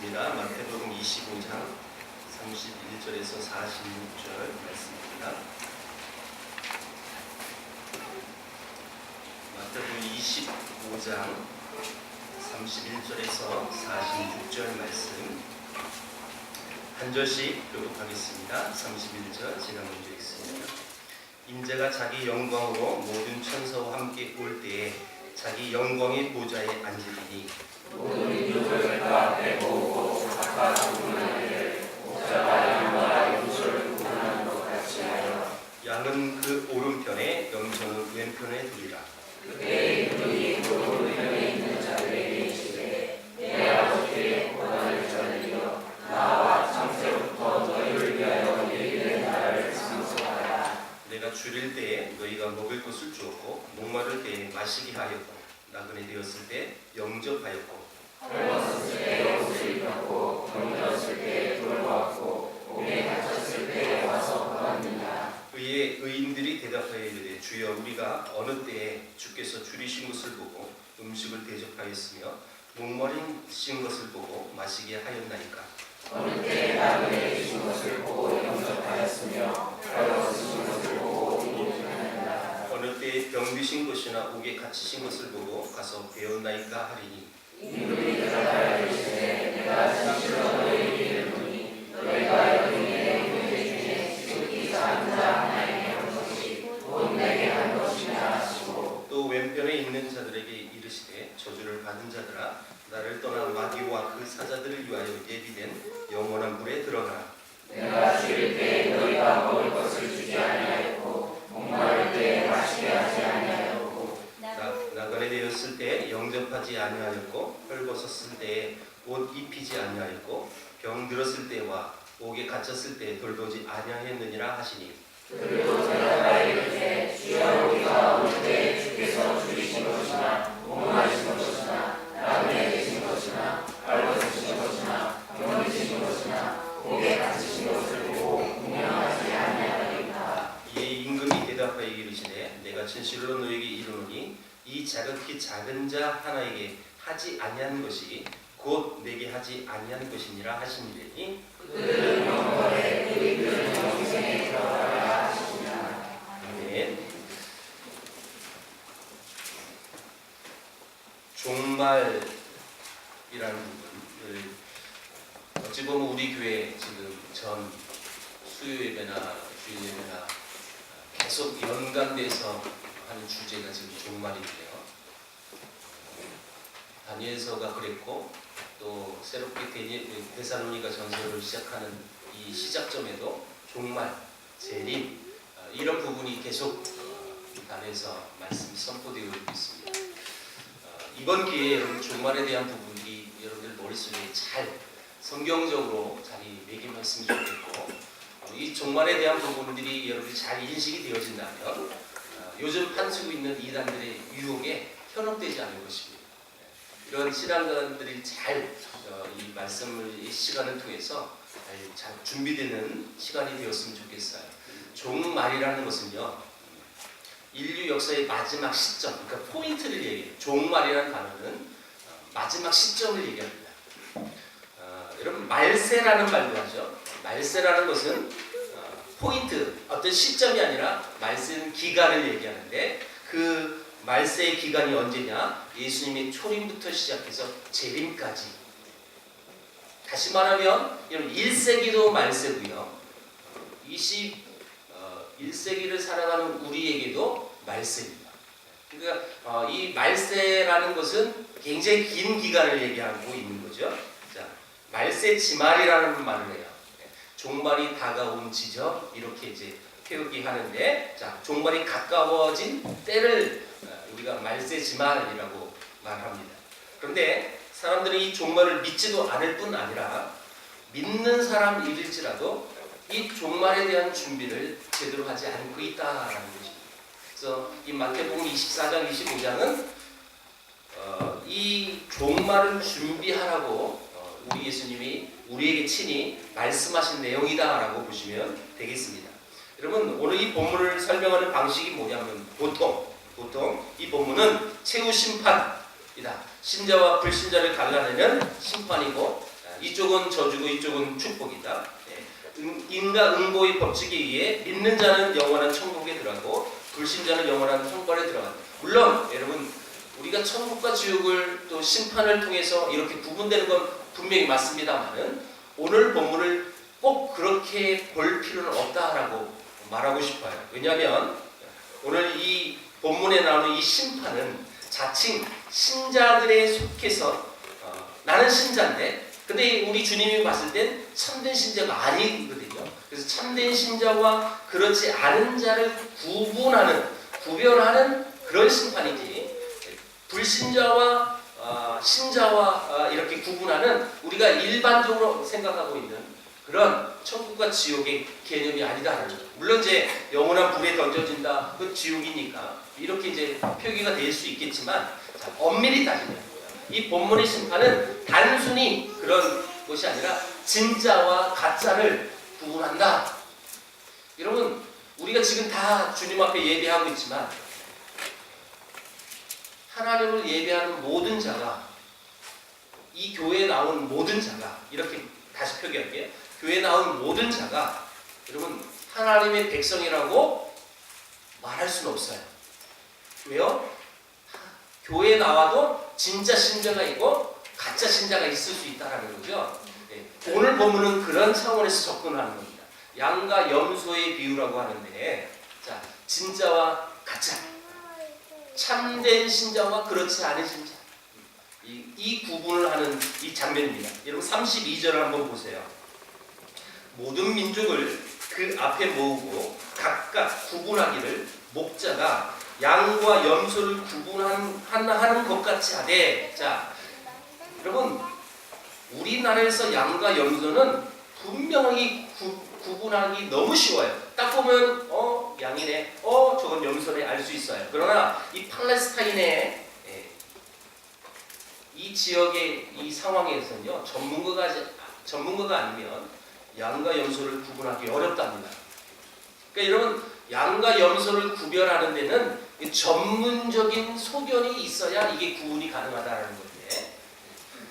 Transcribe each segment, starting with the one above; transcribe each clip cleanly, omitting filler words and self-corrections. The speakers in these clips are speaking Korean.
보겠습니다. 마태복음 25장 31절에서 46절 말씀입니다. 마태복음 25장 31절에서 46절 말씀 한 절씩 교독하겠습니다. 31절 제가 먼저 읽습니다. 인자가 자기 영광으로 모든 천사와 함께 올 때에 자기 영광의 보좌에 앉으리니 모든 민족을 그 앞에 모으고 각각 구분하는 일을 목자가 양과 염소를 구분하는 것 같이 하여 양은 그 오른편에 염소는 왼편에 두리라. 그때의 눈이 그 오른편에 있는 자들에게 이르시되 내 아버지의 고난을 전하여 나와 창세부터 너희를 위하여 예비된 나라를 상속하라. 내가 줄일 때에 너희가 먹을 것을 주었고 목마를 때에 마시게 하였고 나그네 되었을 때 영접하였고 헐벗었을 때 옷을 입혔고 병들었을 때 돌보았고 옥에 갇혔을 때 와서 보았느냐. 그의 의인들이 대답하여 이르되 주여 우리가 어느 때에 주께서 줄이신 것을 보고 음식을 대접하였으며 목마르신 것을 보고 마시게 하였나이까. 어느 때에 나그네 계신 것을 보고 영접하였으며 헐벗으신 것을 보고 입히였느냐. 어느 때에 병드신 것이나 옥에 갇히신 것을 보고 가서 배웠나이까 하리니 인물이 대답하여 이르시되 내가 진실로 너희에게 이르노니 너희가 여기 내 문제 중에 죽기 작은 자 하나에게 한 것이 곧 내게 한 것이냐 하시고 또 왼편에 있는 자들에게 이르시되 저주를 받은 자들아 나를 떠나 마귀와 그 사자들을 위하여 예비된 영원한 물에 들어가라. 내가 줄일 때에 너희가 먹을 것을 주지 아니하였고 목마를 때에 마시게 하지 아니하였고 나그네 되었을 때 영접하지 아니하였고 헐벗었을 때에 옷 입히지 아니하였고 병들었을 때와 옥에 갇혔을 때 돌보지 아니하였느니라 하시니 그리고 대답하여 이르되 주여 우리가 어느 때에 주께서 줄이신 것이나 목마르신 것이나 나그네 계신 것이나 헐벗으신 것이나 병드신 것이나 옥에 갇히신 것을 보고 분명하지 아니하리까. 이에 임금이 대답하여 이르시되 내가 진실로 너에게 이르노니 이 자극히 작은 자 하나에게 하지 아니한 것이 곧 내게 하지 아니한 것이니라 하시니니 그들은 영원에 그들은 영생에 들어가리라 하시니라. 아멘. 종말이라는 부분을 어찌 보면 우리 교회 지금 전 수요 예배나 주일 예배나 계속 연관돼서 하는 주제가 지금 종말인데요. 다니엘서가 그랬고 또 새롭게 데살로니가 전서를 시작하는 이 시작점에도 종말, 재림 이런 부분이 계속 단에서 말씀이 선포되어 있습니다. 이번 기회에 여러분 종말에 대한 부분이 여러분들 머릿속에 잘 성경적으로 자리매김했으면 좋겠고 이 종말에 대한 부분들이 여러분들이 잘 인식이 되어진다면 요즘 판치고 있는 이단들의 유혹에 현혹되지 않을 것입니다. 이런 신앙자들이 잘 이 말씀을 이 시간을 통해서 잘 준비되는 시간이 되었으면 좋겠어요. 종말이라는 것은요 인류 역사의 마지막 시점, 그러니까 포인트를 얘기해요. 종말이라는 단어는 마지막 시점을 얘기합니다. 여러분 말세라는 말도 하죠. 말세라는 것은 포인트, 어떤 시점이 아니라 말세는 기간을 얘기하는데 그 말세의 기간이 언제냐? 예수님의 초림부터 시작해서 재림까지. 다시 말하면 1세기도 말세고요. 21세기를 살아가는 우리에게도 말세입니다. 그러니까 이 말세라는 것은 굉장히 긴 기간을 얘기하고 있는 거죠. 자, 말세 지말이라는 말을 해요. 종말이 다가온 지점 이렇게 이제 표기 하는데, 자 종말이 가까워진 때를 우리가 말세지말이라고 말합니다. 그런데 사람들은 이 종말을 믿지도 않을 뿐 아니라 믿는 사람일지라도 이 종말에 대한 준비를 제대로 하지 않고 있다라는 것입니다. 그래서 이 마태복음 24장 25장은 이 종말을 준비하라고 우리 예수님이 우리에게 친히 말씀하신 내용이다라고 보시면 되겠습니다. 여러분 오늘 이 본문을 설명하는 방식이 뭐냐면 보통 이 본문은 최후 심판이다. 신자와 불신자를 갈라내는 심판이고 이쪽은 저주고 이쪽은 축복이다. 인과 응보의 법칙에 의해 믿는 자는 영원한 천국에 들어가고 불신자는 영원한 천벌에 들어간다. 물론 여러분 우리가 천국과 지옥을 또 심판을 통해서 이렇게 구분되는 건 분명히 맞습니다만은 오늘 본문을 꼭 그렇게 볼 필요는 없다라고 말하고 싶어요. 왜냐하면 오늘 이 본문에 나오는 이 심판은 자칭 신자들에 속해서 나는 신자인데 근데 우리 주님이 봤을 땐 참된 신자가 아니거든요. 그래서 참된 신자와 그렇지 않은 자를 구별하는 그런 심판이지 불신자와 신자와 이렇게 구분하는 우리가 일반적으로 생각하고 있는 그런 천국과 지옥의 개념이 아니다라는 거죠. 물론 이제 영원한 불에 던져진다, 그 지옥이니까 이렇게 이제 표기가 될 수 있겠지만 자, 엄밀히 따지면 이 본문의 심판은 단순히 그런 것이 아니라 진짜와 가짜를 구분한다. 여러분 우리가 지금 다 주님 앞에 예배하고 있지만 하나님을 예배하는 모든 자가 이 교회에 나온 모든 자가 이렇게 다시 표기할게요. 교회에 나온 모든 자가 여러분 하나님의 백성이라고 말할 수는 없어요. 왜요? 교회에 나와도 진짜 신자가 있고 가짜 신자가 있을 수 있다는 거죠. 네. 오늘 본문은 그런 차원에서 접근하는 겁니다. 양과 염소의 비유라고 하는데 자, 진짜와 가짜 참된 신자와 그렇지 않은 신자 이 구분을 하는 이 장면입니다. 여러분 32절을 한번 보세요. 모든 민족을 그 앞에 모으고 각각 구분하기를 목자가 양과 염소를 구분하는 것 같이 하되 자 여러분 우리나라에서 양과 염소는 분명히 구분하기 너무 쉬워요. 딱 보면 양이네 저건 염소네 알 수 있어요. 그러나 이 팔레스타인의 이 지역의 이 상황에서는요 전문가가 아니면 양과 염소를 구분하기 어렵답니다. 그러니까 여러분 양과 염소를 구별하는 데는 전문적인 소견이 있어야 이게 구분이 가능하다는 건데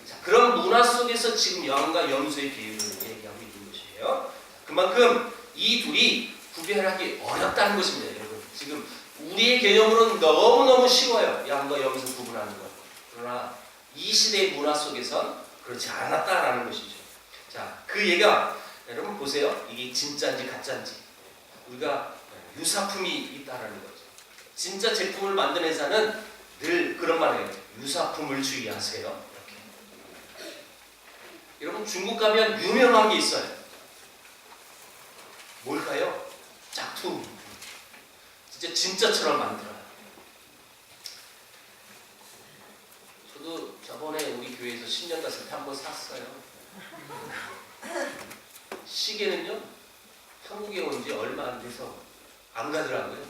자, 그런 문화 속에서 지금 양과 염소의 비유를 얘기하고 있는 것이에요. 그만큼 이 둘이 구별하기 어렵다는 것입니다. 여러분 지금 우리의 개념으로는 너무너무 쉬워요. 양과 염소 구분하는 것. 그러나 이 시대의 문화 속에선 그렇지 않았다라는 것이죠. 자, 그 얘기가 여러분 보세요. 이게 진짜인지 가짜인지 우리가 유사품이 있다라는 거죠. 진짜 제품을 만든 회사는 늘 그런 말을 해요. 유사품을 주의하세요. 이렇게. 여러분 중국 가면 유명한 게 있어요. 뭘까요? 짝퉁. 진짜 진짜처럼 만들어요. 저도 저번에 우리 교회에서 10년 갔을 때 한번 샀어요. 시계는요 한국에 온 지 얼마 안 돼서 안 가더라고요.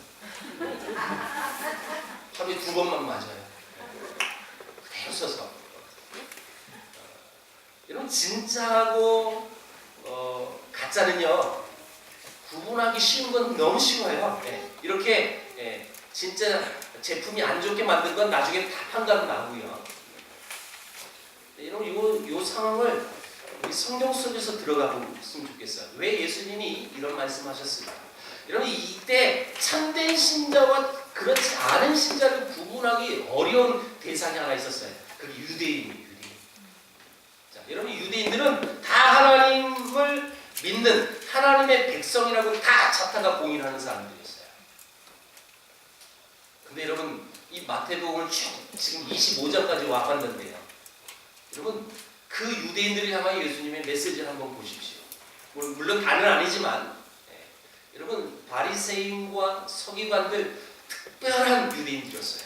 하루에 2번만 맞아요. 그대로 써서. 이런 진짜하고 가짜는요 구분하기 쉬운 건 너무 쉬워요. 이렇게 진짜 제품이 안 좋게 만든 건 나중에 다 판가름 나고요. 여러분 요 상황을 우리 성경 속에서 들어가 보면 좋겠어요. 왜 예수님이 이런 말씀하셨을까? 여러분 이때 참된 신자와 그렇지 않은 신자를 구분하기 어려운 대상이 하나 있었어요. 그게 유대인이에요. 자, 여러분 유대인들은 다 하나님을 믿는 하나님의 백성이라고 다 자타가 공인하는 사람들이었어요. 근데 여러분 이 마태복음을 지금 25장까지 와봤는데요. 여러분 그 유대인들을 향하여 예수님의 메시지를 한번 보십시오. 물론 다는 아니지만 여러분 바리새인과 서기관들 특별한 유대인들이었어요.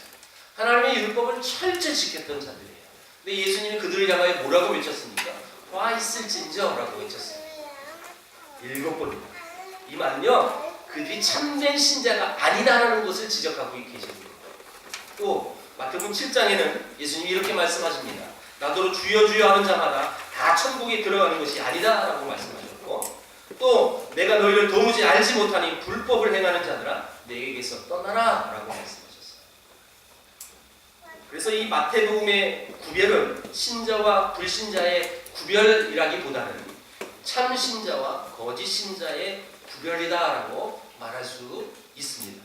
하나님의 율법을 철저히 지켰던 자들이에요. 근데 예수님이 그들을 향하여 뭐라고 외쳤습니까? 와 있을진저라고 외쳤어요. 7번입니다. 이 말은요 그들이 참된 신자가 아니다라는 것을 지적하고 계시는 거예요. 또 마태복음 7장에는 예수님이 이렇게 말씀하십니다. 나더러 주여 주여 하는 자마다 다 천국에 들어가는 것이 아니다 라고 말씀하셨고 또 내가 너희를 도무지 알지 못하니 불법을 행하는 자들아 내게서 떠나라 라고 말씀하셨어요. 그래서 이 마태복음의 구별은 신자와 불신자의 구별이라기보다는 참 신자와 거짓 신자의 구별이다라고 말할 수 있습니다.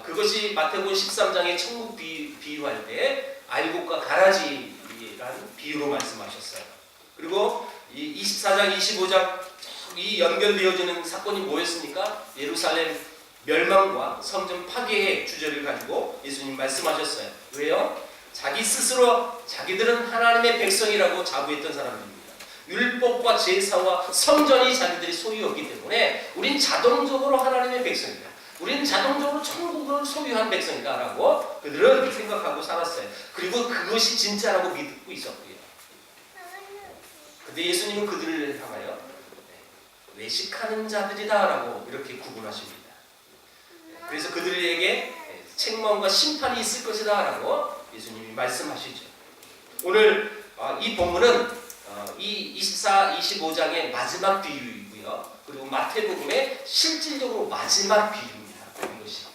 그것이 마태복음 13장의 천국 비유할 때 알곡과 가라지라는 비유로 말씀하셨어요. 그리고 이 24장, 25장 이 연결되어지는 사건이 뭐였습니까? 예루살렘 멸망과 성전 파괴의 주제를 가지고 예수님 말씀하셨어요. 왜요? 자기 스스로 자기들은 하나님의 백성이라고 자부했던 사람들입니다. 율법과 제사와 성전이 자기들이 소유였기 때문에 우린 자동적으로 하나님의 백성이다. 우린 자동적으로 천국을 소유한 백성이다 라고 그들은 생각하고 살았어요. 그리고 그것이 진짜라고 믿고 있었고요. 근데 예수님은 그들을 향하여 외식하는 자들이다 라고 이렇게 구분하십니다. 그래서 그들에게 책망과 심판이 있을 것이다 라고 예수님이 말씀하시죠. 오늘 이 본문은 이 24, 25장의 마지막 비유이고요. 그리고 마태복음의 실질적으로 마지막 비유입니다. 이것이.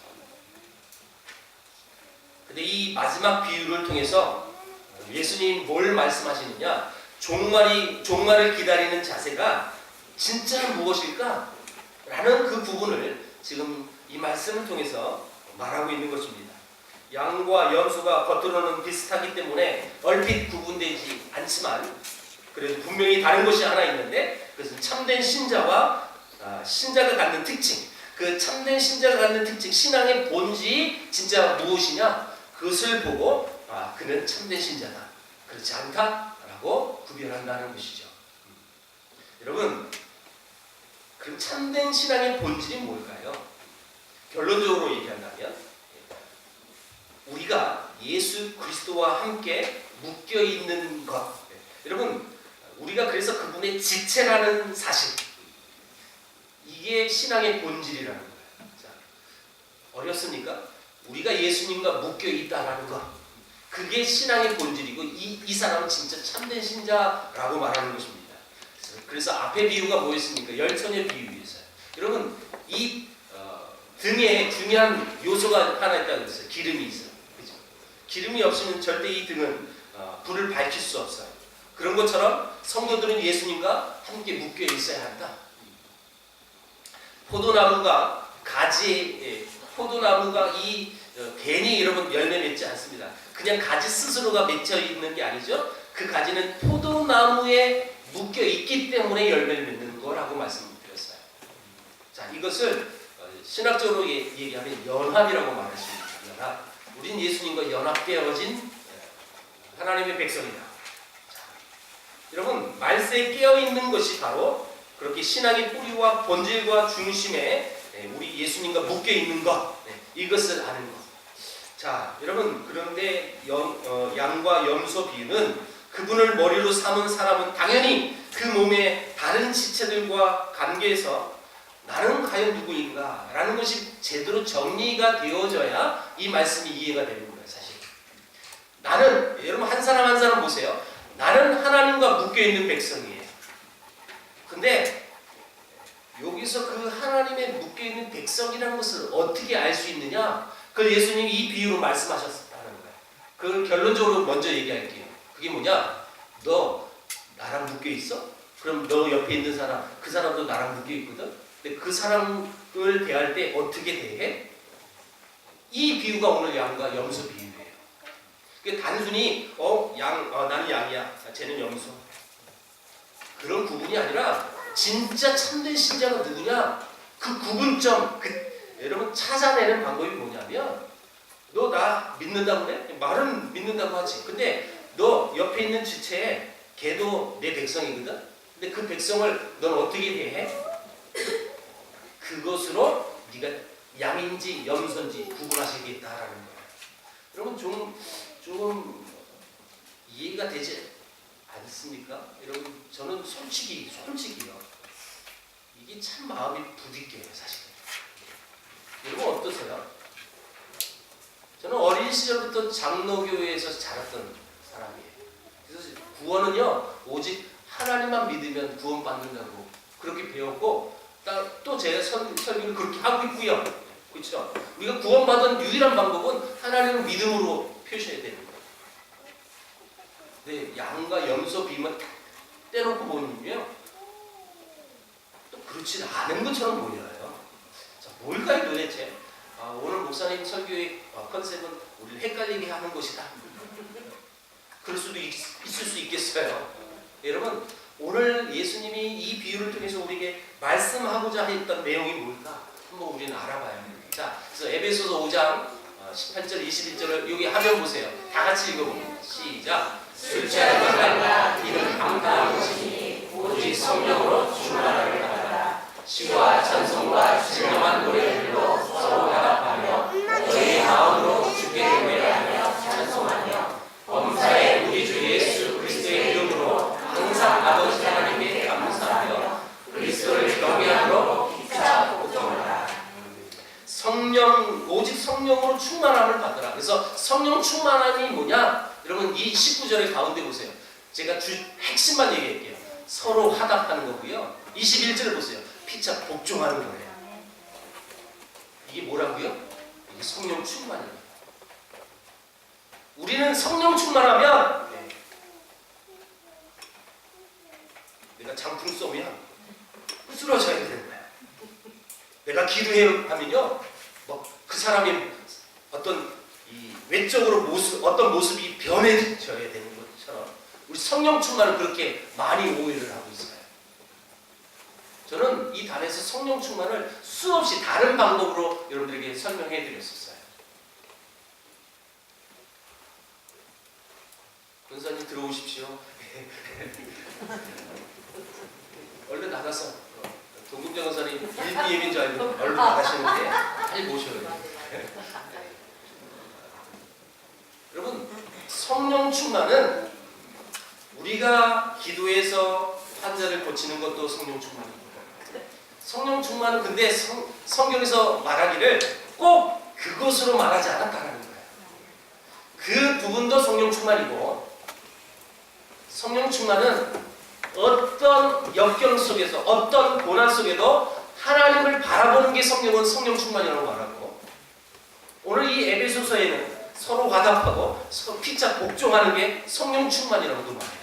근데 이 마지막 비유를 통해서 예수님이 뭘 말씀하시느냐? 종말을 기다리는 자세가 진짜 무엇일까? 라는 그 부분을 지금 이 말씀을 통해서 말하고 있는 것입니다. 양과 염소가 겉으로는 비슷하기 때문에 얼핏 구분되지 않지만 그래도 분명히 다른 것이 하나 있는데 그것은 참된 신자와 신자가 갖는 특징, 그 참된 신자가 갖는 특징, 신앙의 본질이 진짜 무엇이냐? 그것을 보고 그는 참된 신자다, 그렇지 않다라고 구별한다는 것이죠. 여러분, 그럼 참된 신앙의 본질이 뭘까요? 결론적으로 얘기한다면 우리가 예수 그리스도와 함께 묶여 있는 것. 여러분, 우리가 그래서 그분의 지체라는 사실, 이게 신앙의 본질이라는 거예요. 자, 어렵습니까? 우리가 예수님과 묶여 있다라는 것, 그게 신앙의 본질이고 이 사람은 진짜 참된 신자라고 말하는 것입니다. 그래서 앞에 비유가 뭐였습니까? 열처녀 비유였어요. 여러분, 이 등에 중요한 요소가 하나 있다고 했어요. 기름이 있어요. 그죠? 기름이 없으면 절대 이 등은 불을 밝힐 수 없어요. 그런 것처럼 성도들은 예수님과 함께 묶여 있어야 한다. 포도나무가 괜히 여러분 열매 맺지 않습니다. 그냥 가지 스스로가 맺혀 있는 게 아니죠. 그 가지는 포도나무에 묶여 있기 때문에 열매를 맺는 거라고 말씀드렸어요. 자, 이것을 신학적으로 얘기하면 연합이라고 말할 수 있습니다. 연합. 우린 예수님과 연합되어진 하나님의 백성이다. 자, 여러분, 말세에 깨어있는 것이 바로 그렇게 신앙의 뿌리와 본질과 중심에 우리 예수님과 묶여있는 것, 이것을 아는 것. 자, 여러분, 그런데 양과 염소 비유는 그분을 머리로 삼은 사람은 당연히 그 몸의 다른 지체들과 관계에서 나는 과연 누구인가? 라는 것이 제대로 정리가 되어져야 이 말씀이 이해가 되는 거예요, 사실. 나는, 여러분 한 사람 한 사람 보세요. 나는 하나님과 묶여있는 백성이에요. 근데 여기서 그 하나님의 묶여있는 백성이라는 것을 어떻게 알 수 있느냐? 그걸 예수님이 이 비유로 말씀하셨다는 거예요. 그걸 결론적으로 먼저 얘기할게요. 그게 뭐냐? 너 나랑 묶여있어? 그럼 너 옆에 있는 사람, 그 사람도 나랑 묶여있거든? 근데 그 사람을 대할 때 어떻게 대해? 이 비유가 오늘 양과 염소 비유예요. 그게 단순히 나는 양이야, 쟤는 염소, 그런 구분이 아니라 진짜 참된 신자가 누구냐? 그 구분점, 여러분 찾아내는 방법이 뭐냐면 너 나 믿는다고 그래? 말은 믿는다고 하지. 근데 너 옆에 있는 지체에 걔도 내 백성이거든? 근데 그 백성을 넌 어떻게 대해? 그것으로 네가 양인지 염소인지 구분하시겠다라는 거야. 여러분 좀 이해가 되지 않습니까? 여러분, 저는 솔직히요. 이게 참 마음이 부딪혀요, 사실은. 여러분 어떠세요? 저는 어린 시절부터 장로교회에서 자랐던 사람이에요. 그래서 구원은요, 오직 하나님만 믿으면 구원받는다고 그렇게 배웠고, 또 제가 설교를 그렇게 하고 있고요. 그렇죠? 우리가 구원받은 유일한 방법은 하나님을 믿음으로 표시해야 됩니다. 네, 양과 염소 비유는 떼놓고 보면요, 또 그렇지 않은 것처럼 보여요. 자, 뭘까요 도대체? 오늘 목사님 설교의 컨셉은 우리를 헷갈리게 하는 것이다. 그럴 수도 있을 수 있겠어요. 여러분, 오늘 예수님이 이 비유를 통해서 우리에게 말씀하고자 했던 내용이 뭘까? 한번 우리는 알아봐야 합니다. 자, 그래서 에베소서 5장 18절 21절을 여기 화면 보세요. 다 같이 읽어봅니다. 시작. 술 취하지 말라. 이는 감사한 것이니 오직 성령으로 충만함을 받아라. 시와 찬송과 신령한 노래들로 서로 화답하며 너희 마음으로 주께 노래하며 찬송하며 범사에 우리 주 예수 그리스도의 이름으로 항상 아버지 하나님께 감사하며 그리스도를 경외함으로 피차 복종하라. 성령, 오직 성령으로 충만함을 받으라. 그래서 성령 충만함이 뭐냐? 여러분 이 19절의 가운데 보세요. 제가 핵심만 얘기할게요. 서로 화답하는 거고요. 21절 보세요. 피차 복종하는 거예요. 이게 뭐라고요? 이게 성령 충만입니다. 우리는 성령 충만하면 내가 장풍 쏘면 쓰러져야 되는 거야. 내가 기도해 하면요, 그 사람이 어떤 이 외적으로 어떤 모습이 변해져야 되는 것처럼 우리 성령 충만을 그렇게 많이 오해를 하고 있어요. 저는 이 단에서 성령 충만을 수없이 다른 방법으로 여러분들에게 설명해 드렸었어요. 권사님 들어오십시오. 얼른 나가서 동국정 권사님 일비 예비인 줄 알고 얼른 나가시는데 빨리 모셔야 돼요. 여러분, 성령 충만은 우리가 기도해서 환자를 고치는 것도 성령 충만입니다. 성령 충만은 근데 성경에서 말하기를 꼭 그것으로 말하지 않았다는 거예요. 그 부분도 성령 충만이고, 성령 충만은 어떤 역경 속에서 어떤 고난 속에도 하나님을 바라보는 게 성령 충만이라고 말하고, 오늘 이 에베소서에는 서로 화답하고 서로 피차 복종하는 게 성령 충만이라고도 말해요.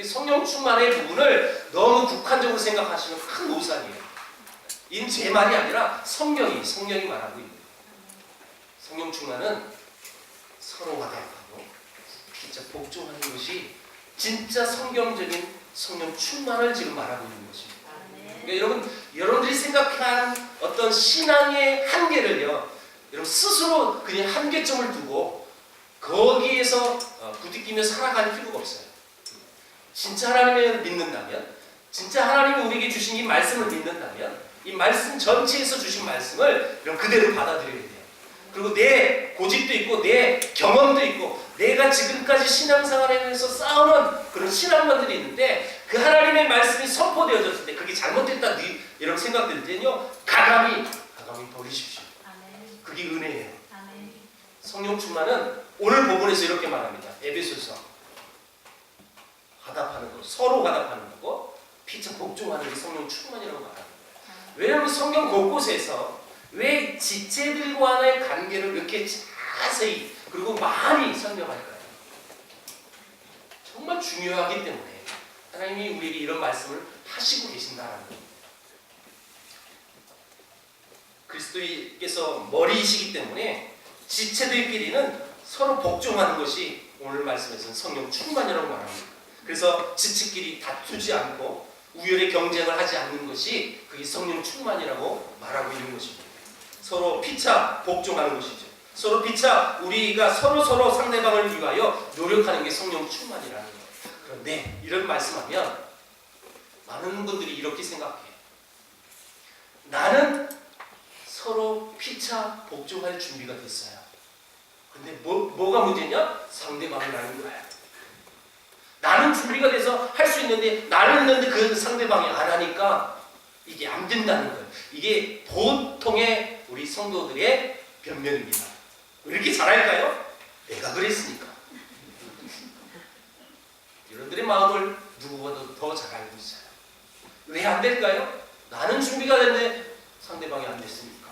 성령 충만의 부분을 너무 국한적으로 생각하시면 큰 오산이에요. 이는 제 말이 아니라 성령이 말하고 있는 거예요. 성령 충만은 서로 화답하고 진짜 복종하는 것이 진짜 성경적인 성령 충만을 지금 말하고 있는 것입니다. 그러니까 여러분들이 생각한 어떤 신앙의 한계를요, 여러분 스스로 그냥 한계점을 두고 거기에서 부딪히며 살아갈 필요가 없어요. 진짜 하나님을 믿는다면, 진짜 하나님이 우리에게 주신 이 말씀을 믿는다면, 이 말씀 전체에서 주신 말씀을 그대로 받아들여야 돼요. 그리고 내 고집도 있고 내 경험도 있고 내가 지금까지 신앙생활에서 쌓아놓은 그런 신앙관들이 있는데, 그 하나님의 말씀이 선포되어졌을 때 그게 잘못됐다 여러분 생각될 때는요, 가감히 버리십시오. 그게 은혜예요. 성령 충만은 오늘 본문에서 이렇게 말합니다. 에베소서 화답하는 것, 서로 화답하는 거고 피차 복종하는 게 성령 충만이라고 말하는 거예요. 왜냐하면 성경 곳곳에서 왜 지체들과의 관계를 이렇게 자세히 그리고 많이 설명할까요? 정말 중요하기 때문에 하나님이 우리에게 이런 말씀을 하시고 계신다는 거예요. 그리스도께서 머리이시기 때문에 지체들끼리는 서로 복종하는 것이 오늘 말씀에서는 성령 충만이라고 말합니다. 그래서 지체끼리 다투지 않고 우열의 경쟁을 하지 않는 것이 그게 성령 충만이라고 말하고 있는 것입니다. 서로 피차 복종하는 것이죠. 서로 피차 우리가 서로 상대방을 위하여 노력하는 게 성령 충만이라는 거예요. 그런데 이런 말씀하면 많은 분들이 이렇게 생각해요. 나는 서로 피차 복종할 준비가 됐어요. 근데 뭐가 문제냐? 상대방을 아는 거야. 나는 준비가 돼서 할 수 있는데, 나는 있는데 그 상대방이 안 하니까 이게 안 된다는 거예요. 이게 보통의 우리 성도들의 변명입니다. 왜 이렇게 잘할까요? 내가 그랬으니까. 여러분들의 마음을 누구보다도 더 잘 알고 있어요. 왜 안 될까요? 나는 준비가 됐는데 상대방이 안 됐으니까.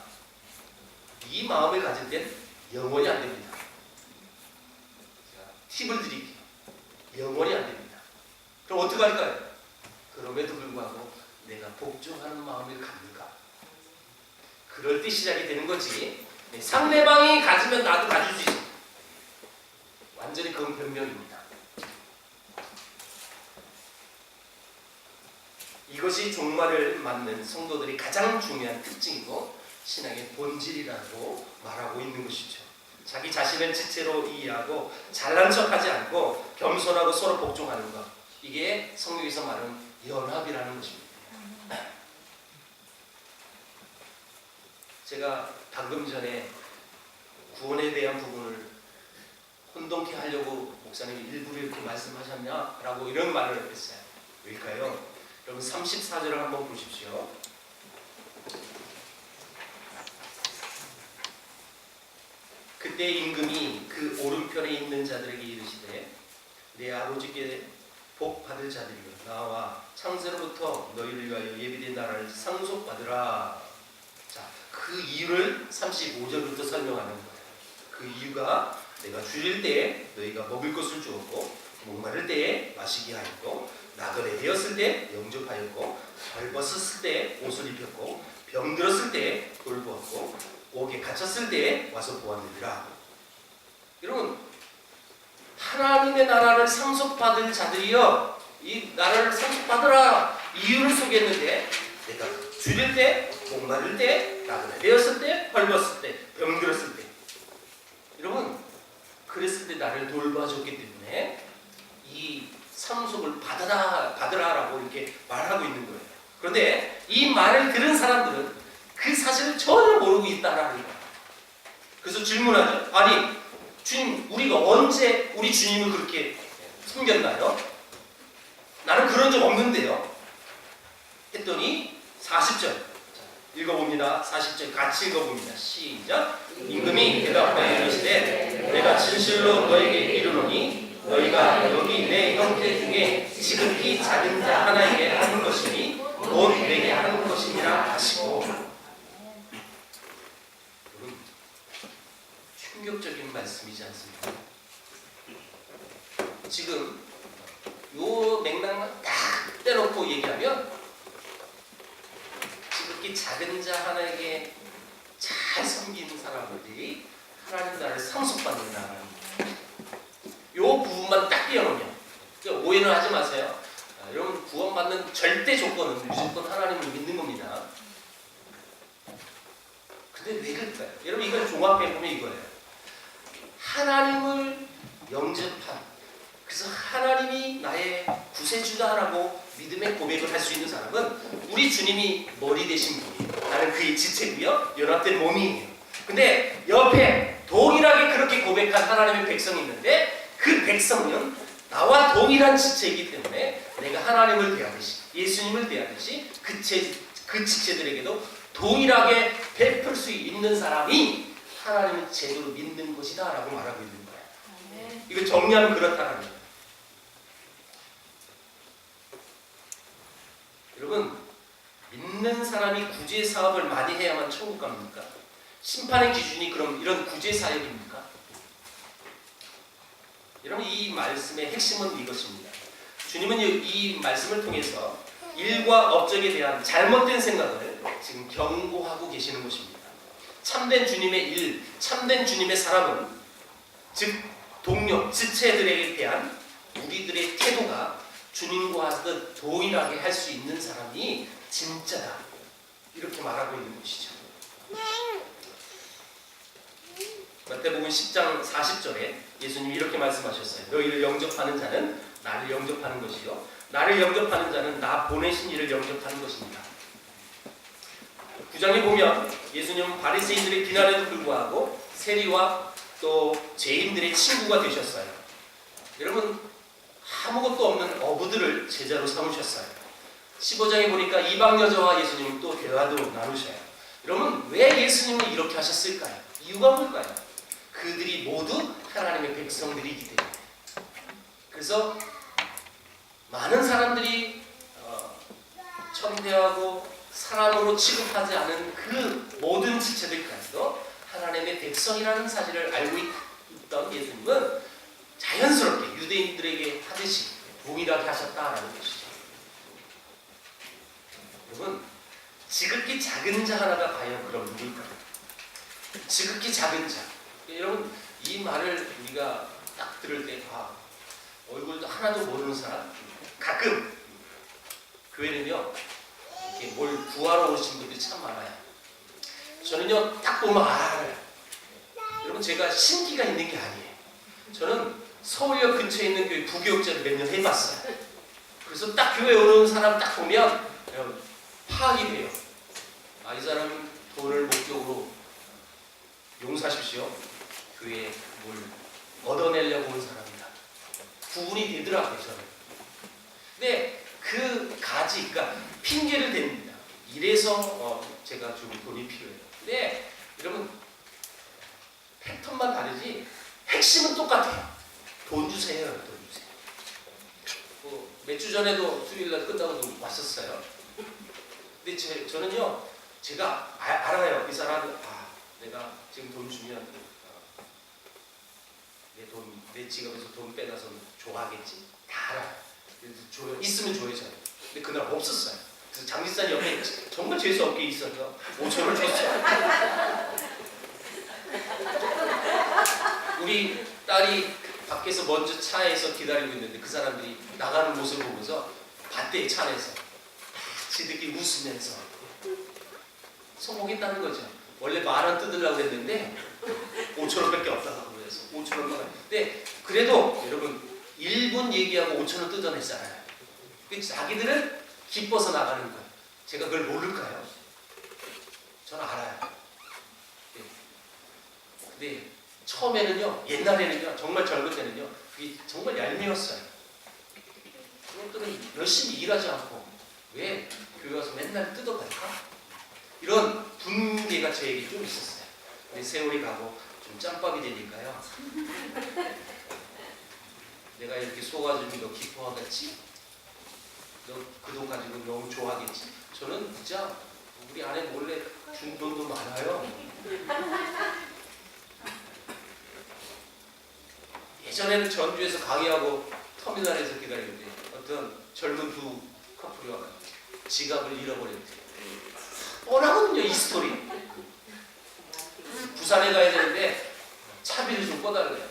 이 마음을 가질 땐 영원히 안 됩니다. 제가 팁을 드릴게요. 영원히 안 됩니다. 그럼 어떻게 할까요? 그럼에도 불구하고 내가 복종하는 마음을 갖는가? 그럴 때 시작이 되는 거지. 상대방이 가지면 나도 가질 수 있어. 완전히 그건 변명입니다. 이것이 종말을 맞는 성도들이 가장 중요한 특징이고 신앙의 본질이라고 말하고 있는 것이죠. 자기 자신을 지체로 이해하고 잘난 척하지 않고 겸손하고 서로 복종하는 것. 이게 성경에서 말하는 연합이라는 것입니다. 제가 방금 전에 구원에 대한 부분을 혼동케 하려고 목사님이 일부러 이렇게 말씀하셨냐? 라고 이런 말을 했어요. 왜일까요? 여러분 34절을 한번 보십시오. 그때 임금이 그 오른편에 있는 자들에게 이르시되 내 아버지께 복 받을 자들이여 나와 창세로부터 너희를 위하여 예비된 나라를 상속받으라. 자, 그 이유를 35절부터 설명하는 거예요. 그 이유가 내가 줄일 때에 너희가 먹을 것을 주었고 목마를 때에 마시게 하였고 나그네 되었을 때 영접하였고 벌벗었을 때 옷을 입혔고 병들었을 때 돌보았고 옥에 갇혔을 때에 와서 보았느니라. 여러분 하나님의 나라를 상속받을 자들이여 이 나라를 상속받으라 이유를 소개했는데 내가 줄일 때 목마를 때 나그네 되었을 때 벌벗었을 때 병들었을 때 여러분 그랬을 때 나를 돌봐줬기 때문에 이 상속을 받으라라고 이렇게 말하고 있는 거예요. 그런데 이 말을 들은 사람들은 그 사실을 전혀 모르고 있다라는 거예요. 그래서 질문하죠. 아니 주님 우리가 언제 우리 주님을 그렇게 숨겼나요? 나는 그런 적 없는데요. 했더니 40절 읽어봅니다. 40절 같이 읽어봅니다. 시작. 임금이 대답하여 이르시되 내가 진실로 너에게 이르노니 너희가 여기 내 형제 중에 지극히 작은 자 하나에게 하는 것이니 곧 내게 하는 것이니라 하시고. 여러분 충격적인 말씀이지 않습니까? 지금 요 맥락만 딱 떼놓고 얘기하면 지극히 작은 자 하나에게 잘 섬기는 사람들이 하나님 나라를 상속받는다는 요 부분만 딱 띄워놓으면 오해는 하지 마세요. 여러분 구원받는 절대 조건은 무조건 하나님을 믿는 겁니다. 근데 왜 그럴까요? 여러분 이걸 종합해보면 이거예요. 하나님을 영접한 그래서 하나님이 나의 구세주다라고 믿음의 고백을 할 수 있는 사람은 우리 주님이 머리 되신 분이에요. 나는 그의 지체고요 연합된 몸이에요. 근데 옆에 동일하게 그렇게 고백한 하나님의 백성이 있는데 그 백성은 나와 동일한 지체이기 때문에 내가 하나님을 대하듯이 예수님을 대하듯이 그 지체들에게도 동일하게 베풀 수 있는 사람이 하나님을 제대로 믿는 것이다 라고 말하고 있는 거예요. 이거 정리하면 그렇다는 거예요. 여러분 믿는 사람이 구제 사업을 많이 해야만 천국 갑니까? 심판의 기준이 그럼 이런 구제 사역입니까? 여러분 이 말씀의 핵심은 이것입니다. 주님은 이 말씀을 통해서 일과 업적에 대한 잘못된 생각을 지금 경고하고 계시는 것입니다. 참된 주님의 일, 참된 주님의 사람은 즉 동료, 지체들에 대한 우리들의 태도가 주님과 동일하게 할 수 있는 사람이 진짜다. 이렇게 말하고 있는 것이죠. 마태복음 10장 40절에 예수님이 이렇게 말씀하셨어요. 너희를 영접하는 자는 나를 영접하는 것이요 나를 영접하는 자는 나 보내신 이를 영접하는 것입니다. 9장에 보면 예수님은 바리새인들의 비난에도 불구하고 세리와 또 죄인들의 친구가 되셨어요. 여러분 아무것도 없는 어부들을 제자로 삼으셨어요. 15장에 보니까 이방 여자와 예수님은 또 대화도 나누셔요. 여러분 왜 예수님은 이렇게 하셨을까요? 이유가 뭘까요? 그들이 모두 하나님의 백성들이기 때문에. 그래서 많은 사람들이 천대하고 사람으로 취급하지 않은 그 모든 지체들까지도 하나님의 백성이라는 사실을 알고 있던 예수님은 자연스럽게 유대인들에게 하듯이 동일하게 하셨다라는 것이죠. 여러분, 지극히 작은 자 하나가 과연 그런 누굴까요? 지극히 작은 자. 여러분, 이 말을 우리가 딱 들을 때 얼굴도 하나도 모르는 사람, 가끔 교회는요 이렇게 뭘 구하러 오신 분들이 참 많아요. 저는요 딱 보면 알아요. 여러분, 제가 신기가 있는 게 아니에요. 저는 서울역 근처에 있는 교회 부교육자를 몇 년 해봤어요. 그래서 딱 교회 오는 사람 딱 보면 파악이 돼요. 이 사람은 돈을 목적으로 용서하십시오, 교회에 뭘 얻어내려고 온 사람이다. 구분이 되더라고요, 저는. 근데 그 가지, 그러니까 핑계를 댑니다. 이래서 제가 좀 돈이 필요해요. 근데 여러분, 패턴만 다르지 핵심은 똑같아요. 돈 주세요, 돈 주세요. 몇 주 전에도 수요일날 끝나고 왔었어요. 근데 저는요, 제가 알아요. 이 사람은 내가 지금 돈 주면 내 지갑에서 돈 빼놔서 좋아하겠지. 다 알아요. 그래서 있으면 줘요, 저는. 근데 그날 없었어요. 그래서 장지산 옆에 정말 재수 없게 있어서 5,000원을 줬어요. 우리 딸이 밖에서 먼저 차에서 기다리고 있는데 그 사람들이 나가는 모습을 보면서 봤대요, 차 안에서. 지들끼리 웃으면서 성공했다는 거죠. 원래 10,000원 뜯으려고 했는데 5,000원밖에 없다고 그래서 5,000원만. 근데 그래도 여러분 1분 얘기하고 5,000원 뜯어냈잖아요. 자기들은 기뻐서 나가는 거예요. 제가 그걸 모를까요? 저는 알아요. 근데 처음에는요, 옛날에는요, 정말 젊을 때는요, 그게 정말 얄미웠어요. 그것들은 열심히 일하지 않고 왜 교회 와서 맨날 뜯어갈까? 이런 분개가 저에게 좀 있었어요. 근데 세월이 가고 좀 짬밥이 되니까요. 내가 이렇게 속아주니 너 기뻐하겠지? 너 그 돈 가지고 너무 좋아하겠지? 저는 진짜 우리 아내 몰래 준 돈도 많아요. 예전에는 전주에서 강의하고 터미널에서 기다리는데 어떤 젊은 두 커플이 와가지고 지갑을 잃어버렸대요. 뻔하거든요, 이 스토리. 부산에 가야 되는데 차비를 좀 꺼달래요.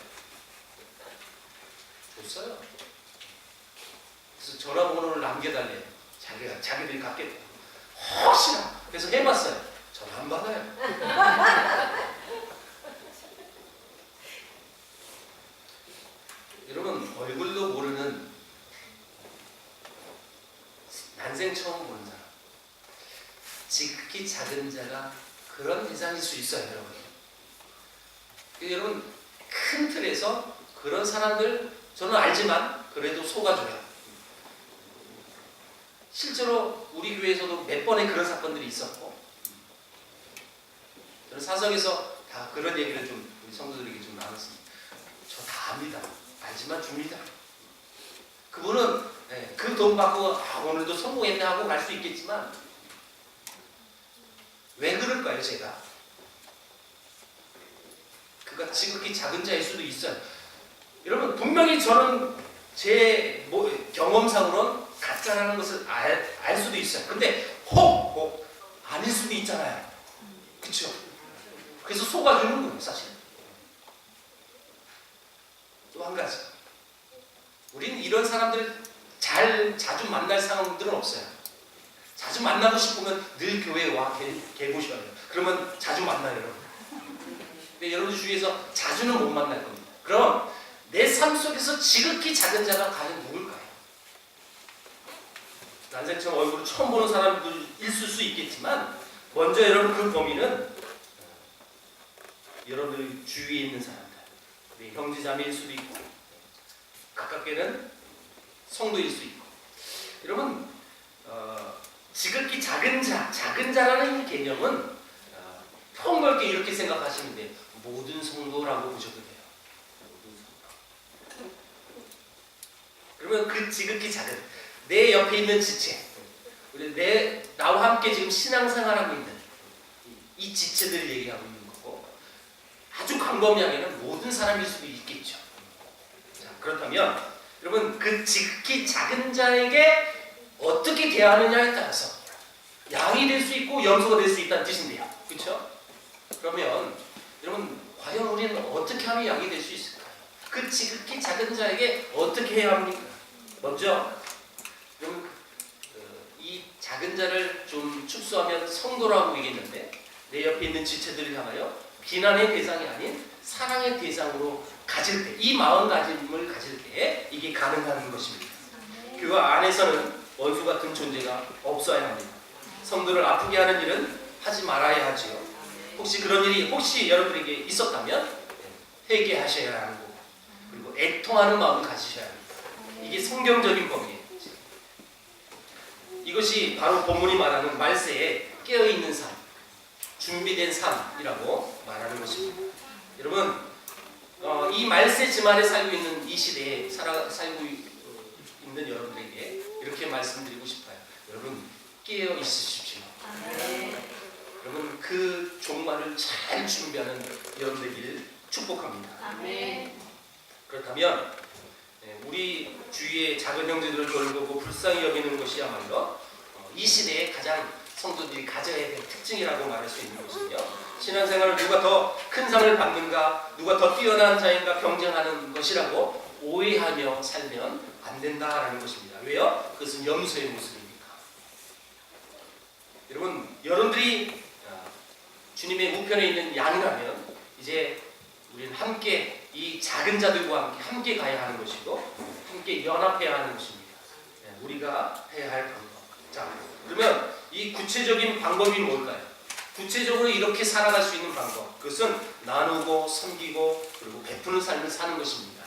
줬어요. 그래서 전화번호를 남겨달래요. 자기들이 갖겠다. 혹시나. 그래서 해봤어요. 전화 안 받아요. 여러분, 얼굴도 모르는, 난생 처음 보는 사람, 지극히 작은 자가 그런 대상일 수 있어요, 여러분. 여러분, 큰 틀에서 그런 사람들 저는 알지만 그래도 속아줘요. 실제로 우리 교회에서도 몇 번의 그런 사건들이 있었고, 저는 사석에서 다 그런 얘기를 좀 우리 성도들에게 좀 나눴습니다. 저 다 압니다. 알지만 줍니다. 그분은 그 돈 받고 오늘도 성공했네 하고 갈 수 있겠지만 왜 그럴까요, 제가? 그가 지극히 작은 자일 수도 있어요. 여러분, 분명히 저는 제 경험상으로는 가짜라는 것을 알 수도 있어요. 근데 혹 아닐 수도 있잖아요. 그렇죠? 그래서 속아주는 거예요, 사실. 또 한 가지, 우리는 이런 사람들을 자주 만날 상황들은 없어요. 자주 만나고 싶으면 늘 교회에 와 계보셔야 돼요. 그러면 자주 만나요, 여러분. 근데 여러분 주위에서 자주는 못 만날 겁니다. 그럼 내 삶 속에서 지극히 작은 자가 과연 누굴까요? 난생처럼 얼굴을 처음 보는 사람도 있을 수 있겠지만 먼저 여러분 그 범위는 여러분 주위에 있는 사람들, 네, 형제자매일 수도 있고 가깝게는 성도일 수 있고. 여러분, 지극히 작은 자라는 개념은 폭넓게 이렇게 생각하시면 돼요. 모든 성도라고 보셔도 돼요. 모든 성도. 그러면 그 지극히 작은, 내 옆에 있는 지체, 나와 함께 지금 신앙생활하고 있는 이 지체들을 얘기하고 있는 거고, 아주 광범위하게는 모든 사람일 수도 있겠죠. 자, 그렇다면 여러분 그 지극히 작은 자에게 어떻게 대하느냐에 따라서 양이 될 수 있고 염소가 될 수 있다는 뜻인데요. 그렇죠? 그러면 여러분 과연 우리는 어떻게 하면 양이 될 수 있을까요? 그 지극히 작은 자에게 어떻게 해야 합니까? 먼저 여러분 이 작은 자를 좀 축소하면 성도라고 얘기했는데 내 옆에 있는 지체들을 향하여 비난의 대상이 아닌 사랑의 대상으로 가질 때, 이 마음가짐을 가질 때 이게 가능한 것입니다. 교회 안에서는 원수 같은 존재가 없어야 합니다. 성도를 아프게 하는 일은 하지 말아야 하지요. 혹시 그런 일이 혹시 여러분에게 있었다면 회개하셔야 하는 거고, 그리고 애통하는 마음을 가지셔야 합니다. 이게 성경적인 법이에요. 이것이 바로 본문이 말하는 말세에 깨어있는 삶, 준비된 삶이라고 말하는 것입니다. 여러분 이 말세 지말에 살고 있는 이 시대에 살고 있는 여러분들에게 이렇게 말씀드리고 싶어요. 여러분 깨어 있으십시오. 여러분 그 종말을 잘 준비하는 여러분 되기를 축복합니다. 그렇다면 우리 주위의 작은 형제들을 돌보고 불쌍히 여기는 것이야말로 이 시대에 가장 성도들이 가져야 될 특징이라고 말할 수 있는 것이며, 신앙생활을 누가 더 큰 상을 받는가, 누가 더 뛰어난 자인가 경쟁하는 것이라고 오해하며 살면 안 된다라는 것입니다. 왜요? 그것은 염소의 모습이니까. 여러분들이 주님의 우편에 있는 양이라면 이제 우리는 함께 이 작은 자들과 함께 가야 하는 것이고 함께 연합해야 하는 것입니다. 우리가 해야 할 방법. 자, 그러면 이 구체적인 방법이 뭘까요? 구체적으로 이렇게 살아갈 수 있는 방법, 그것은 나누고 섬기고 그리고 베푸는 삶을 사는 것입니다.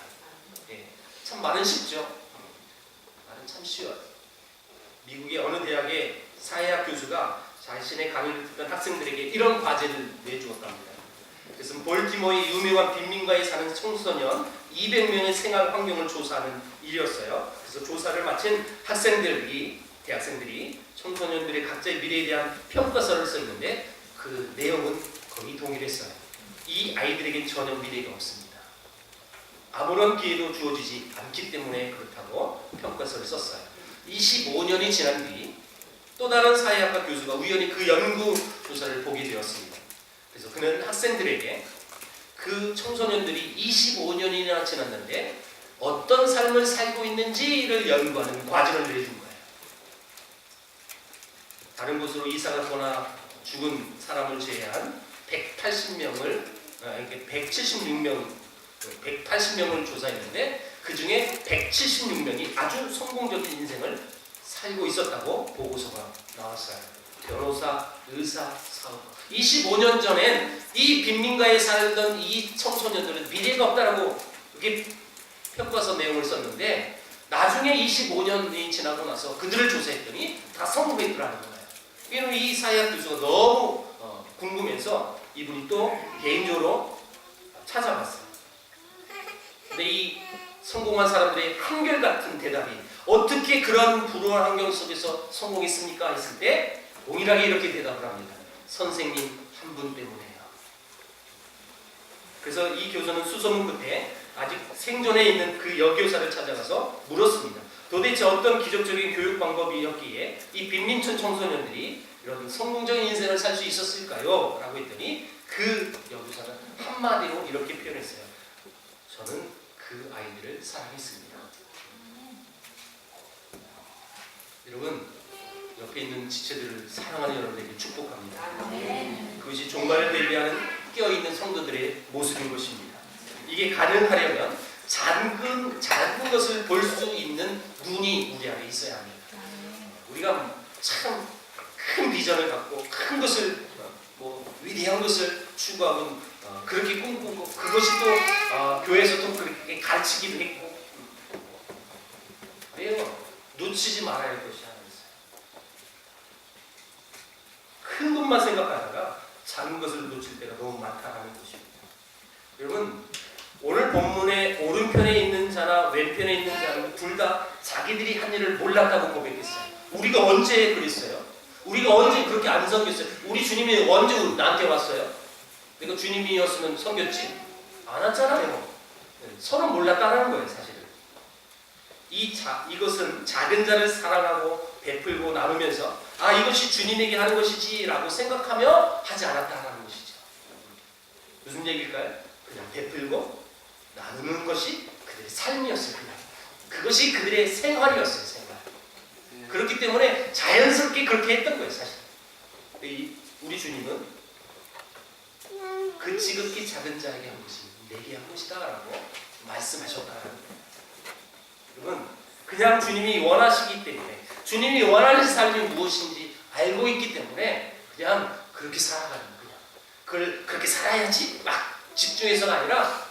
참 말은 쉽죠? 말은 참 쉬워요. 미국의 어느 대학의 사회학 교수가 자신의 강의를 듣던 학생들에게 이런 과제를 내주었답니다. 그래서 볼티모어의 유명한 빈민가에 사는 청소년 200명의 생활 환경을 조사하는 일이었어요. 그래서 조사를 마친 대학생들이 청소년들의 각자의 미래에 대한 평가서를 썼는데 그 내용은 거의 동일했어요. 이 아이들에겐 전혀 미래가 없습니다. 아무런 기회도 주어지지 않기 때문에 그렇다고 평가서를 썼어요. 25년이 지난 뒤 또 다른 사회학과 교수가 우연히 그 연구 조사를 보게 되었습니다. 그래서 그는 학생들에게 그 청소년들이 25년이나 지났는데 어떤 삶을 살고 있는지를 연구하는 과정을 내준 거예요. 다른 곳으로 이사 가거나 죽은 사람을 제외한 180명을 조사했는데 그 중에 176명이 아주 성공적인 인생을 살고 있었다고 보고서가 나왔어요. 변호사, 의사, 사업가. 25년 전엔 이 빈민가에 살던 이 청소년들은 미래가 없다라고 이렇게 평가서 내용을 썼는데 나중에 25년이 지나고 나서 그들을 조사했더니 다 성공했더라는 거예요. 이런 이 사회학 교수가 너무 궁금해서 이분이 또 개인적으로 찾아봤어요. 근데 이 성공한 사람들의 한결같은 대답이 어떻게 그런 불우한 환경 속에서 성공했습니까? 했을 때 동일하게 이렇게 대답을 합니다. 선생님 한 분 때문에요. 그래서 이 교수는 수소문 끝에 아직 생존해 있는 그 여교사를 찾아가서 물었습니다. 도대체 어떤 기적적인 교육 방법이었기에 이 빈민촌 청소년들이 이런 성공적인 인생을 살 수 있었을까요? 라고 했더니 그 여교사는 한마디로 이렇게 표현했어요. 저는 그 아이들을 사랑했습니다. 여러분, 옆에 있는 지체들을 사랑하는 여러분에게 축복합니다. 그것이 종말을 대비하는 깨어있는 성도들의 모습인 것입니다. 이게 가능하려면 작은 것을 볼 수 있는 눈이 우리 안에 있어야 합니다. 우리가 참 큰 비전을 갖고 큰 것을 위대한 것을 추구하고 그렇게 꿈꾸고 그것이 또 교회에서도 그렇게 가르치기도 했고 왜요? 놓치지 말아야 할 것이 하나 있어요. 큰 것만 생각하다가 작은 것을 놓칠 때가 너무 많다는 것입니다. 여러분, 오늘 본문의 오른편에 있는 자나 왼편에 있는 자는 둘 다 자기들이 한 일을 몰랐다고 고백했어요. 우리가 언제 그랬어요? 우리가 언제 그렇게 안 섬겼어요? 우리 주님이 언제 나한테 왔어요? 내가 주님이었으면 섬겼지? 안 왔잖아요. 서로 몰랐다는 거예요, 사실은. 이것은 작은 자를 사랑하고 베풀고 나누면서 이것이 주님에게 하는 것이지라고 생각하며 하지 않았다는 것이죠. 무슨 얘기일까요? 그냥 베풀고 나누는 것이 그들의 삶이었어요. 그냥 그것이 그들의 생활이었어요. 생활. 그렇기 때문에 자연스럽게 그렇게 했던 거예요. 사실 우리 주님은 그 지극히 작은 자에게 한 것이 내게 한 것이다 라고 말씀하셨다는 거예요. 여러분, 그냥 주님이 원하시기 때문에, 주님이 원하는 삶이 무엇인지 알고 있기 때문에 그냥 그렇게 살아가는 거예요. 그걸 그렇게 살아야지 막 집중해서가 아니라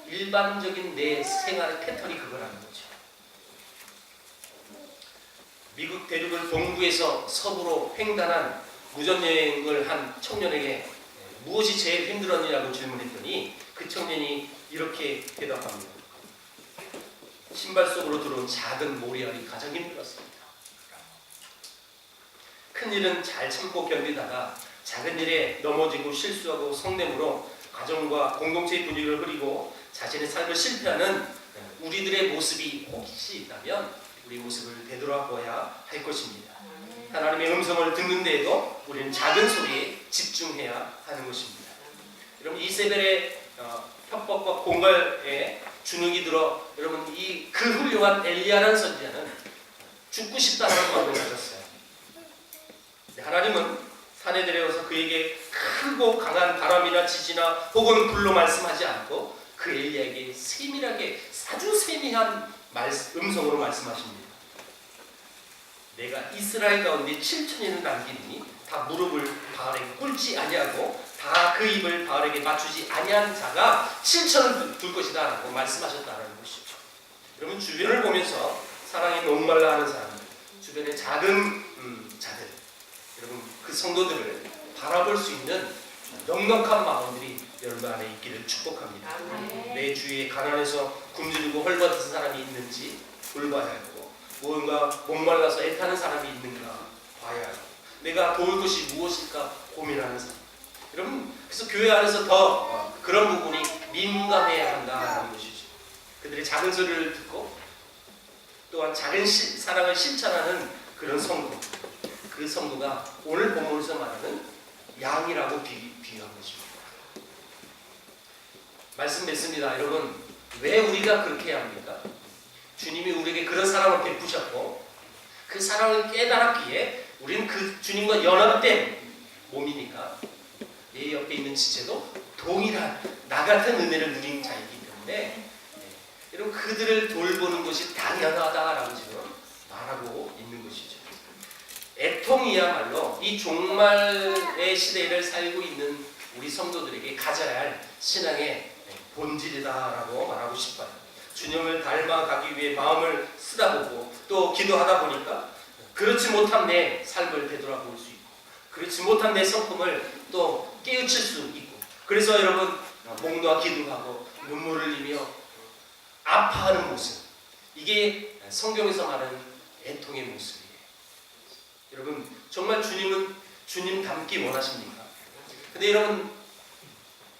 일반적인 내 생활의 패턴이 그거라는 거죠. 미국 대륙을 동부에서 서부로 횡단한 무전여행을 한 청년에게 무엇이 제일 힘들었느냐고 질문했더니 그 청년이 이렇게 대답합니다. 신발 속으로 들어온 작은 모래알이 가장 힘들었습니다. 큰 일은 잘 참고 견디다가 작은 일에 넘어지고 실수하고 성냄으로 가정과 공동체의 분위기를 흐리고 자신의 삶을 실패하는 우리들의 모습이 혹시 있다면 우리 모습을 되돌아보아야 할 것입니다. 하나님의 음성을 듣는 데에도 우리는 작은 소리에 집중해야 하는 것입니다. 여러분, 이세벨의 협박과 공갈에 주눅이 들어 여러분 그 훌륭한 엘리야라는 선지자는 죽고 싶다는 마음을 가졌어요. 하나님은 산에 데려와서 그에게 크고 강한 바람이나 지진이나 혹은 불로 말씀하지 않고 그 엘리야에게 세밀하게 아주 세미한 음성으로 말씀하십니다. 내가 이스라엘 가운데 7천인을 남기니 다 무릎을 바알에게 꿇지 아니하고 다 그 입을 바알에게 맞추지 아니한 자가 7천을 둘 것이다 라고 말씀하셨다는 것이죠. 여러분, 주변을 보면서 사랑에 목말라 하는 사람들, 주변의 작은 자들, 여러분 그 성도들을 바라볼 수 있는 넉넉한 마음들이 여러분 안에 있기를 축복합니다. 내 주위에 가난해서 굶주리고 헐벗은 사람이 있는지 돌봐야 하고, 무언가 목말라서 애타는 사람이 있는가 봐야 하고, 내가 도울 것이 무엇일까 고민하는 사람. 여러분, 그래서 교회 안에서 더 그런 부분이 민감해야 한다는 것이죠. 그들의 작은 소리를 듣고 또한 작은 사랑을 실천하는 그런 성도, 그 성도가 오늘 본문에서 말하는 양이라고 비유한 것입니다. 말씀 맺습니다. 여러분, 왜 우리가 그렇게 해야 합니까? 주님이 우리에게 그런 사랑을 베푸셨고 그 사랑을 깨달았기에 우리는 그 주님과 연합된 몸이니까 내 옆에 있는 지체도 동일한 나 같은 은혜를 누린 자이기 때문에 여러분 그들을 돌보는 것이 당연하다라고 지금 말하고 있는 것이죠. 애통이야말로 이 종말의 시대를 살고 있는 우리 성도들에게 가져야 할 신앙의 본질이다라고 말하고 싶어요. 주님을 닮아가기 위해 마음을 쓰다 보고 또 기도하다 보니까 그렇지 못한 내 삶을 되돌아볼 수 있고 그렇지 못한 내 성품을 또 깨우칠 수 있고, 그래서 여러분 목놓아 기도하고 눈물을 흘리며 아파하는 모습, 이게 성경에서 말하는 애통의 모습이에요. 여러분, 정말 주님은 주님 닮기 원하십니까? 근데 여러분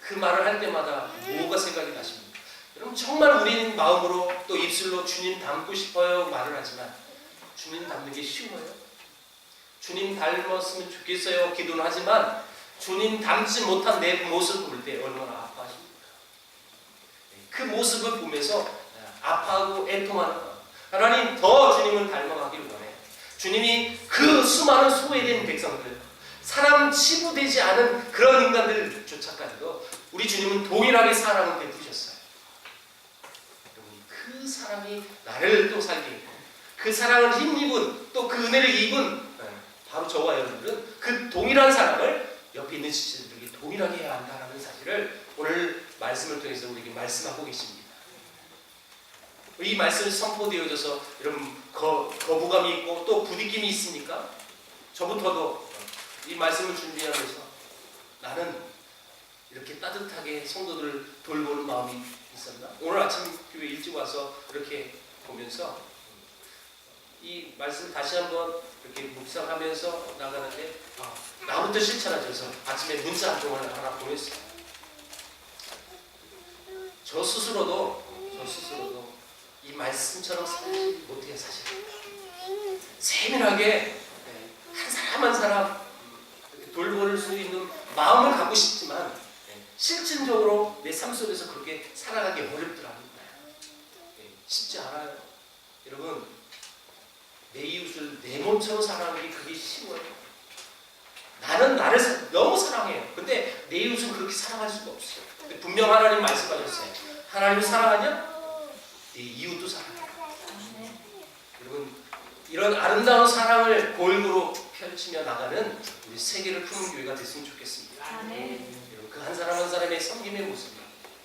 그 말을 할 때마다 뭐가 생각이 나십니까? 여러분, 정말 우리는 마음으로 또 입술로 주님 닮고 싶어요 말을 하지만 주님 닮는 게 쉬워요? 주님 닮았으면 좋겠어요 기도는 하지만 주님 닮지 못한 내 모습을 볼 때 얼마나 아파하십니까? 그 모습을 보면서 아파하고 애통하는 것. 하나님, 더 주님을 닮아가기를 원해요. 주님이 그 수많은 소외된 백성들, 사람 치부되지 않은 그런 인간들조차까지도 우리 주님은 동일하게 사랑을 베푸셨어요. 그 사랑이 나를 또 살게 했고 그 사랑을 힘입은 또 그 은혜를 입은 바로 저와 여러분들은 그 동일한 사랑을 옆에 있는 지체들에게 동일하게 해야 한다는 사실을 오늘 말씀을 통해서 우리에게 말씀하고 계십니다. 이 말씀이 선포되어져서 여러분 거부감이 있고 또 부딪힘이 있습니까? 저부터도 이 말씀을 준비하면서 나는 이렇게 따뜻하게 성도들을 돌보는 마음이 있었나? 오늘 아침 교회 일찍 와서 이렇게 보면서 이 말씀 다시 한번 이렇게 묵상하면서 나가는데 나부터 실천하죠. 그래서 아침에 문자 한 통을 하나 보냈어요. 저 스스로도 이 이 말씀처럼 살지 못해요. 사실 세밀하게 한 사람 한 사람 돌볼 수 있는 마음을 갖고 싶지만 실질적으로 내 삶 속에서 그렇게 살아가기 어렵더랍니다. 쉽지 않아요. 여러분, 내 이웃을 내 몸처럼 사랑하는 게 그게 쉬워요. 나는 나를 너무 사랑해요. 근데 내 이웃은 그렇게 사랑할 수가 없어요. 분명 하나님 말씀하셨어요. 하나님을 사랑하냐? 내 이웃도 사랑해. 여러분, 이런 아름다운 사랑을 골고루 펼치며 나가는 우리 세계를 품은 교회가 됐으면 좋겠습니다. 여러분, 그 한 사람 한 사람의 섬김의 모습이,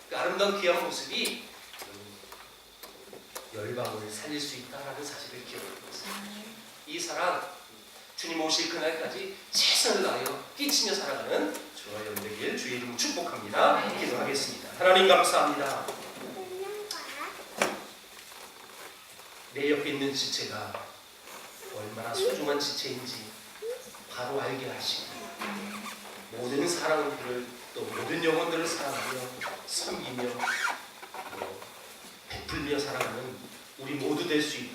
그 아름다운 귀한 모습이 열방을 살릴 수 있다는 사실을 기억하고 있습니다. 이 사랑, 주님 오실 그날까지 최선을 다하여 끼치며 살아가는 저와 여러분 되길 주의 이름으로 축복합니다. 기도하겠습니다. 하나님 감사합니다. 내 옆에 있는 지체가 얼마나 소중한 지체인지 바로 알게 하시고 모든 사람들을 또 모든 영혼들을 사랑하며 섬기며 베풀며 살아가는 우리 모두 될 수 있도록